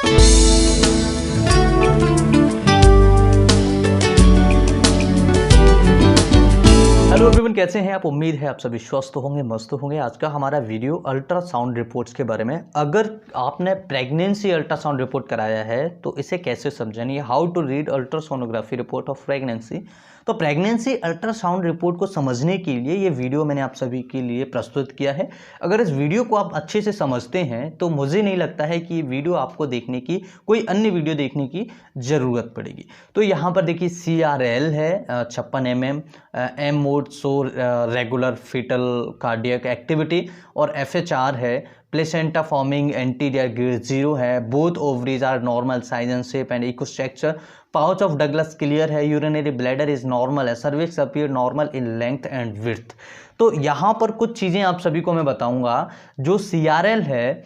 Hello everyone, कैसे हैं आप। उम्मीद है आप सभी स्वस्थ होंगे, मस्त होंगे। आज का हमारा वीडियो अल्ट्रासाउंड रिपोर्ट्स के बारे में। अगर आपने प्रेगनेंसी अल्ट्रासाउंड रिपोर्ट कराया है तो इसे कैसे समझें, how to read ultrasonography report of pregnancy. तो प्रेगनेंसी अल्ट्रासाउंड रिपोर्ट को समझने के लिए ये वीडियो मैंने आप सभी के लिए प्रस्तुत किया है। अगर इस वीडियो को आप अच्छे से समझते हैं तो मुझे नहीं लगता है कि ये वीडियो आपको देखने की, कोई अन्य वीडियो देखने की ज़रूरत पड़ेगी। तो यहाँ पर देखिए CRL है 56 mm, M mode so regular fetal cardiac activity, और FHR है प्लेसेंटा फॉर्मिंग एंटीरियर ग्रेड 0 है। Both ovaries are normal size and shape and equal structure. Pouch of Douglas clear है। यूरिनरी ब्लैडर इज नॉर्मल है। Cervix appear normal in length and width. तो यहाँ पर कुछ चीज़ें आप सभी को मैं बताऊंगा। जो CRL है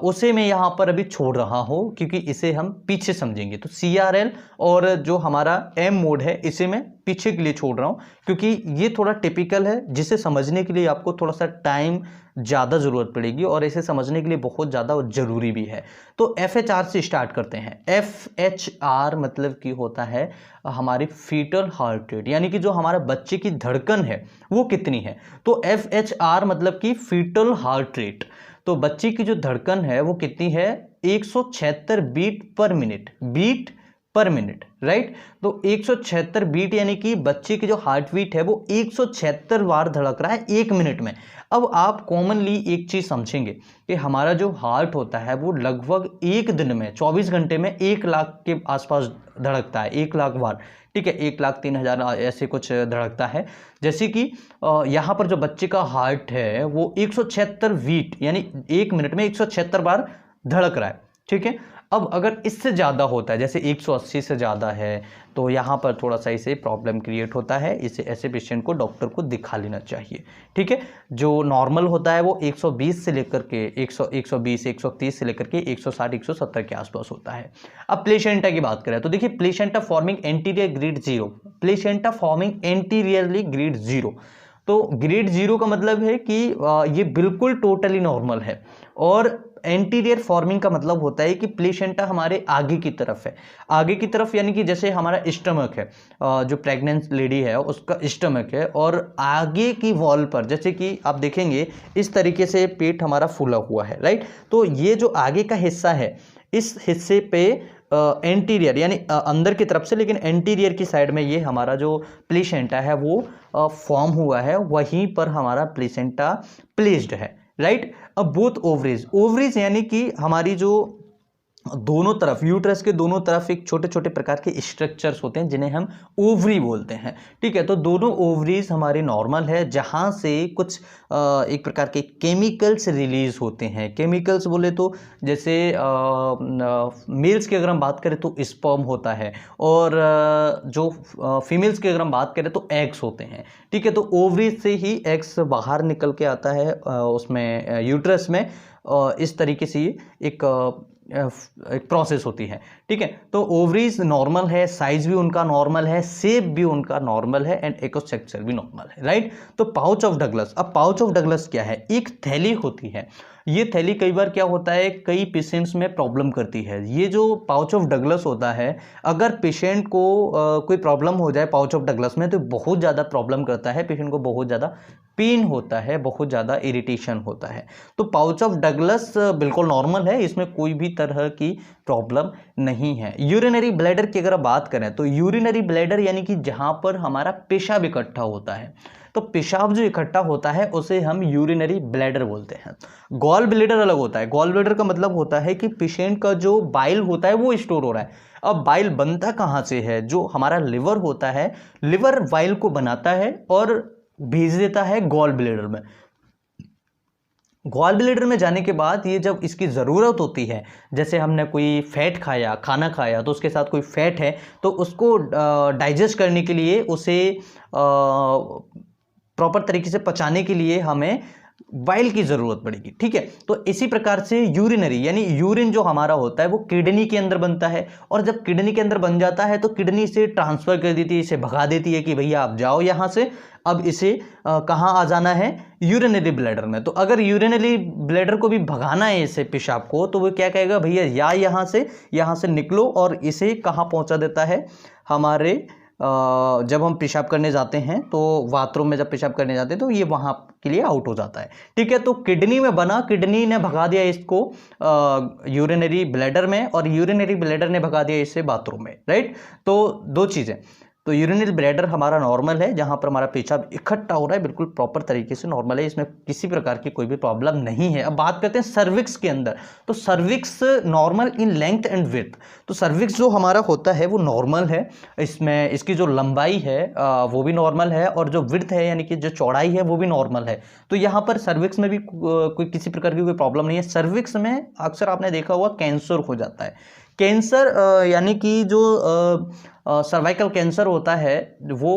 उसे मैं यहाँ पर अभी छोड़ रहा हूँ क्योंकि इसे हम पीछे समझेंगे। तो CRL और जो हमारा M मोड है इसे मैं पीछे के लिए छोड़ रहा हूँ क्योंकि ये थोड़ा टिपिकल है, जिसे समझने के लिए आपको थोड़ा सा टाइम ज़्यादा ज़रूरत पड़ेगी और इसे समझने के लिए बहुत ज़्यादा ज़रूरी भी है। तो FHR से स्टार्ट करते हैं। FHR मतलब कि होता है हमारी फीटल हार्ट रेट, यानी कि जो हमारा बच्चे की धड़कन है वो कितनी है। तो FHR मतलब कि फीटल हार्ट रेट। तो बच्चे की जो धड़कन है वो कितनी है, 176 beat per minute, beat per minute, right. तो 176 बीट यानी कि बच्चे की जो हार्ट बीट है वो 176 बार धड़क रहा है 1 मिनट में। अब आप कॉमनली एक चीज समझेंगे कि हमारा जो हार्ट होता है वो लगभग एक दिन में 24 घंटे में 1 लाख के आसपास धड़कता है, 1 लाख बार, ठीक है, 1,03,000 ऐसे कुछ धड़कता है। जैसे कि यहाँ पर जो बच्चे का हार्ट है वो 176 बीट यानी 1 मिनट में 176 बार धड़क रहा है, ठीक है। अब अगर इससे ज़्यादा होता है, जैसे 180 से ज़्यादा है, तो यहाँ पर थोड़ा सा इसे प्रॉब्लम क्रिएट होता है। इसे ऐसे पेशेंट को डॉक्टर को दिखा लेना चाहिए, ठीक है। जो नॉर्मल होता है वो 120 से लेकर के 120, 130 से लेकर के 160, 170 के आसपास होता है। अब प्लेसेंटा की बात करें तो देखिए placenta forming anterior grade 0, placenta forming anteriorly grade 0। तो ग्रेड 0 का मतलब है कि ये बिल्कुल टोटली नॉर्मल है, और एंटीरियर फॉर्मिंग का मतलब होता है कि प्लेसेंटा हमारे आगे की तरफ है। आगे की तरफ यानी कि जैसे हमारा स्टमक है, जो प्रेग्नेंट लेडी है उसका स्टमक है, और आगे की वॉल पर जैसे कि आप देखेंगे इस तरीके से पेट हमारा फूला हुआ है, राइट। तो ये जो आगे का हिस्सा है इस हिस्से पे एंटीरियर यानी अंदर की तरफ से, लेकिन एंटीरियर की साइड में ये हमारा जो प्लेसेंटा है वो फॉर्म हुआ है, वहीं पर हमारा प्लेसेंटा प्लेस्ड है, राइट। अब बोथ ओवरीज, ओवरीज यानी कि हमारी जो दोनों तरफ, यूट्रस के दोनों तरफ एक छोटे छोटे प्रकार के स्ट्रक्चर्स होते हैं जिन्हें हम ओवरी बोलते हैं, ठीक है। तो दोनों ओवरीज हमारे नॉर्मल है, जहां से कुछ एक प्रकार के केमिकल्स रिलीज होते हैं। केमिकल्स बोले तो जैसे मेल्स की अगर हम बात करें तो स्पर्म होता है, और जो फीमेल्स की अगर हम बात करें तो एग्स होते हैं, ठीक है। तो ओवरीज से ही एग्स बाहर निकल के आता है उसमें यूट्रस में, इस तरीके से एक प्रोसेस होती है, ठीक है। तो ओवरीज नॉर्मल है, साइज भी उनका नॉर्मल है, शेप भी उनका नॉर्मल है, एंड इकोस्ट्रक्चर भी नॉर्मल है, राइट। तो पाउच ऑफ डगलस, अब पाउच ऑफ डगलस क्या है, एक थैली होती है। ये थैली कई बार क्या होता है, कई पेशेंट्स में प्रॉब्लम करती है। ये जो पाउच ऑफ डगलस होता है, अगर पेशेंट को कोई प्रॉब्लम हो जाए पाउच ऑफ डगलस में तो बहुत ज़्यादा प्रॉब्लम करता है, पेशेंट को बहुत ज़्यादा पेन होता है, बहुत ज़्यादा इरिटेशन होता है। तो पाउच ऑफ डगलस बिल्कुल नॉर्मल है, इसमें कोई भी तरह की प्रॉब्लम नहीं है। यूरिनरी ब्लैडर की अगर बात करें तो यूरिनरी ब्लैडर यानी कि जहां पर हमारा पेशाब इकट्ठा होता है, तो पेशाब जो इकट्ठा होता है उसे हम यूरिनरी ब्लैडर बोलते हैं। गॉल ब्लैडर अलग होता है। गॉल ब्लैडर का मतलब होता है कि पेशेंट का जो बाइल होता है वो स्टोर हो रहा है। अब बाइल बनता कहाँ से है, जो हमारा लिवर होता है, लिवर बाइल को बनाता है और भेज देता है गॉल ब्लैडर में। गॉल ब्लैडर में जाने के बाद ये जब इसकी ज़रूरत होती है, जैसे हमने कोई फैट खाया, खाना खाया, तो उसके साथ कोई फैट है तो उसको डाइजेस्ट करने के लिए, उसे प्रॉपर तरीके से पचाने के लिए हमें बाइल की ज़रूरत पड़ेगी, ठीक है। तो इसी प्रकार से यूरिनरी यानी यूरिन जो हमारा होता है वो किडनी के अंदर बनता है, और जब किडनी के अंदर बन जाता है तो किडनी से ट्रांसफ़र कर देती है, इसे भगा देती है कि भैया आप जाओ यहाँ से, अब इसे कहाँ आ जाना है, यूरिनरी ब्लैडर में। तो अगर यूरिनरी ब्लैडर को भी भगाना है इसे पेशाब को, तो वो क्या कहेगा, भैया या यहाँ से निकलो, और इसे कहाँ पहुँचा देता है, हमारे जब हम पेशाब करने जाते हैं तो बाथरूम में जब पेशाब करने जाते हैं तो ये वहाँ के लिए आउट हो जाता है, ठीक है। तो किडनी में बना, किडनी ने भगा दिया इसको यूरिनरी ब्लैडर में, और यूरिनरी ब्लैडर ने भगा दिया इसे बाथरूम में, राइट। तो दो चीज़ें, तो यूरिनरी ब्लैडर हमारा नॉर्मल है, जहाँ पर हमारा पेशाब इकट्ठा हो रहा है बिल्कुल प्रॉपर तरीके से नॉर्मल है, इसमें किसी प्रकार की कोई भी प्रॉब्लम नहीं है। अब बात करते हैं सर्विक्स के अंदर, तो cervix normal in length and width. तो सर्विक्स जो हमारा होता है वो नॉर्मल है, इसमें इसकी जो लंबाई है वो भी नॉर्मल है, और जो विड्थ है यानी कि जो चौड़ाई है वो भी नॉर्मल है। तो यहाँ पर सर्विक्स में भी कोई किसी प्रकार की कोई प्रॉब्लम नहीं है। सर्विक्स में अक्सर आपने देखा होगा कैंसर हो जाता है। कैंसर यानी कि जो सर्वाइकल कैंसर होता है वो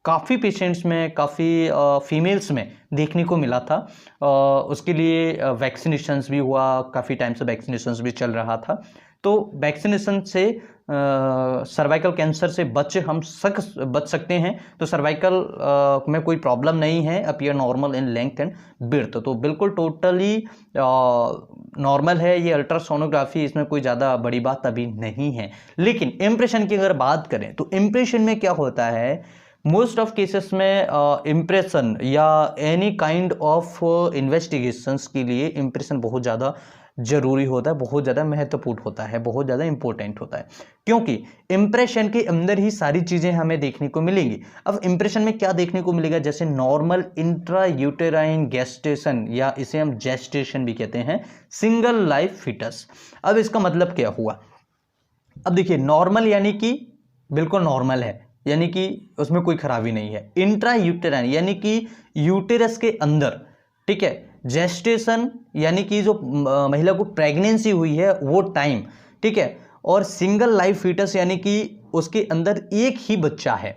काफ़ी पेशेंट्स में, काफ़ी फीमेल्स में देखने को मिला था। उसके लिए वैक्सीनेशंस भी हुआ, काफ़ी टाइम से वैक्सीनेशंस भी चल रहा था। तो वैक्सीनेशन से सर्वाइकल कैंसर से बच सकते हैं। तो सर्वाइकल में कोई प्रॉब्लम नहीं है, appear normal in length and width, तो बिल्कुल टोटली नॉर्मल है ये अल्ट्रासोनोग्राफी, इसमें कोई ज़्यादा बड़ी बात अभी नहीं है। लेकिन इम्प्रेशन की अगर बात करें तो इम्प्रेशन में क्या होता है, मोस्ट ऑफ केसेस में इम्प्रेशन या एनी काइंड ऑफ इन्वेस्टिगेशंस के लिए इम्प्रेशन बहुत ज़्यादा जरूरी होता है, बहुत ज़्यादा महत्वपूर्ण होता है, बहुत ज़्यादा इंपॉर्टेंट होता है, क्योंकि इम्प्रेशन के अंदर ही सारी चीज़ें हमें देखने को मिलेंगी। अब इम्प्रेशन में क्या देखने को मिलेगा, जैसे नॉर्मल इंट्रा यूटेराइन गेस्टेशन, या इसे हम जेस्टेशन भी कहते हैं, सिंगल लाइफ फिटस। अब इसका मतलब क्या हुआ, अब देखिए नॉर्मल यानी कि बिल्कुल नॉर्मल है, यानी कि उसमें कोई खराबी नहीं है। इंट्रा यूटेराइन यानी कि यूटेरस के अंदर, ठीक है। जेस्टेशन यानी कि जो महिला को प्रेगनेंसी हुई है वो टाइम, ठीक है। और सिंगल लाइफ फीटस यानी कि उसके अंदर एक ही बच्चा है,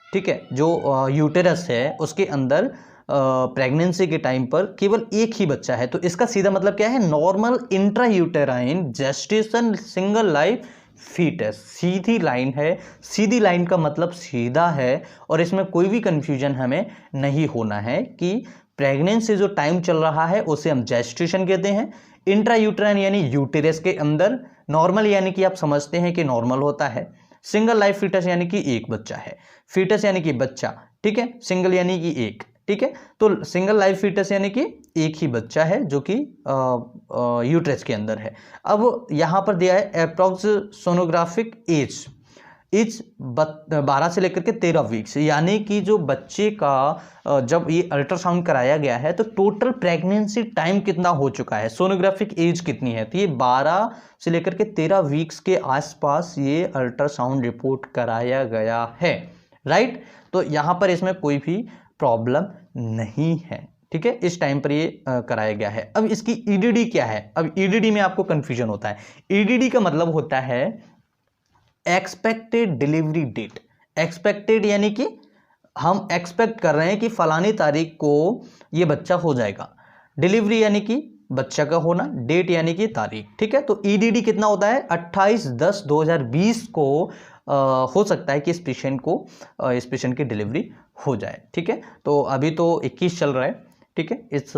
ठीक है। जो यूटेरस है उसके अंदर प्रेगनेंसी के टाइम पर केवल एक ही बच्चा है। तो इसका सीधा मतलब क्या है, normal intra uterine gestation single life foetus, सीधी लाइन है। सीधी लाइन का मतलब सीधा है, और इसमें कोई भी कंफ्यूजन हमें नहीं होना है कि प्रेगनेंसी जो टाइम चल रहा है उसे हम जेस्टेशन कहते हैं। इंट्रा यूटेराइन यानी यूटेरस के अंदर, नॉर्मल यानी कि आप समझते हैं कि नॉर्मल होता है, सिंगल लाइफ फीटस यानी कि एक बच्चा है, फीटस यानी कि बच्चा, ठीक है, सिंगल यानी कि एक, ठीक है। तो सिंगल लाइफ फीटस यानी कि एक ही बच्चा है जो कि यूट्रस के अंदर है। अब यहाँ पर दिया है अप्रॉक्स सोनोग्राफिक एज 12 से लेकर के 13 वीक्स, यानी कि जो बच्चे का जब ये अल्ट्रासाउंड कराया गया है तो टोटल प्रेगनेंसी टाइम कितना हो चुका है, सोनोग्राफिक एज कितनी है, तो ये 12 से लेकर के 13 वीक्स के आसपास ये अल्ट्रासाउंड रिपोर्ट कराया गया है, राइट। तो यहाँ पर इसमें कोई भी प्रॉब्लम नहीं है, ठीक है, इस टाइम पर ये कराया गया है। अब इसकी ईडीडी क्या है, अब ईडीडी में आपको कंफ्यूजन होता है। ईडीडी का मतलब होता है एक्सपेक्टेड डिलीवरी डेट। एक्सपेक्टेड यानी कि हम एक्सपेक्ट कर रहे हैं कि फलानी तारीख को ये बच्चा हो जाएगा, डिलीवरी यानी कि बच्चा का होना, डेट यानी कि तारीख, ठीक है। तो ईडीडी कितना होता है, 28/10/2020 को हो सकता है कि इस पेशेंट की डिलीवरी हो जाए, ठीक है। तो अभी तो 21 चल रहा है, ठीक है, इस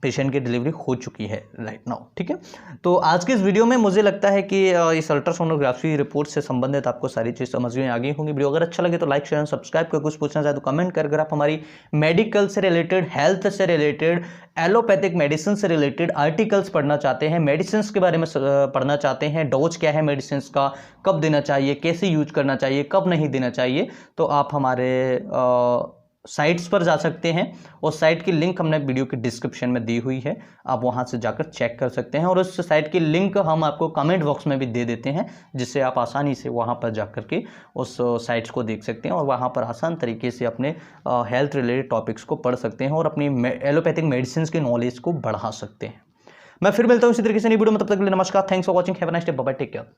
पेशेंट की डिलीवरी हो चुकी है राइट नाउ, ठीक है। तो आज के इस वीडियो में मुझे लगता है कि इस अल्ट्रासोनोग्राफी रिपोर्ट से संबंधित आपको सारी चीज़ समझ में आ गई होंगी। वीडियो अगर अच्छा लगे तो लाइक शेयर सब्सक्राइब कर, कुछ पूछना चाहे तो कमेंट कर। अगर आप हमारी मेडिकल से रिलेटेड, हेल्थ से रिलेटेड, एलोपैथिक मेडिसिन से रिलेटेड आर्टिकल्स पढ़ना चाहते हैं, मेडिसिन के बारे में पढ़ना चाहते हैं, डोज क्या है मेडिसिन का, कब देना चाहिए, कैसे यूज करना चाहिए, कब नहीं देना चाहिए, तो आप हमारे साइट्स पर जा सकते हैं। और साइट की लिंक हमने वीडियो की डिस्क्रिप्शन में दी हुई है, आप वहां से जाकर चेक कर सकते हैं। और उस साइट की लिंक हम आपको कमेंट बॉक्स में भी दे देते हैं, जिससे आप आसानी से वहां पर जाकर के उस साइट्स को देख सकते हैं और वहां पर आसान तरीके से अपने हेल्थ रिलेटेड टॉपिक्स को पढ़ सकते हैं और अपनी एलोपैथिक मेडिसिन की नॉलेज को बढ़ा सकते हैं। मैं फिर मिलता हूँ इसी तरीके से नई वीडियो में, तब तक के लिए नमस्कार, thanks for watching, have a nice day, bye bye, take care.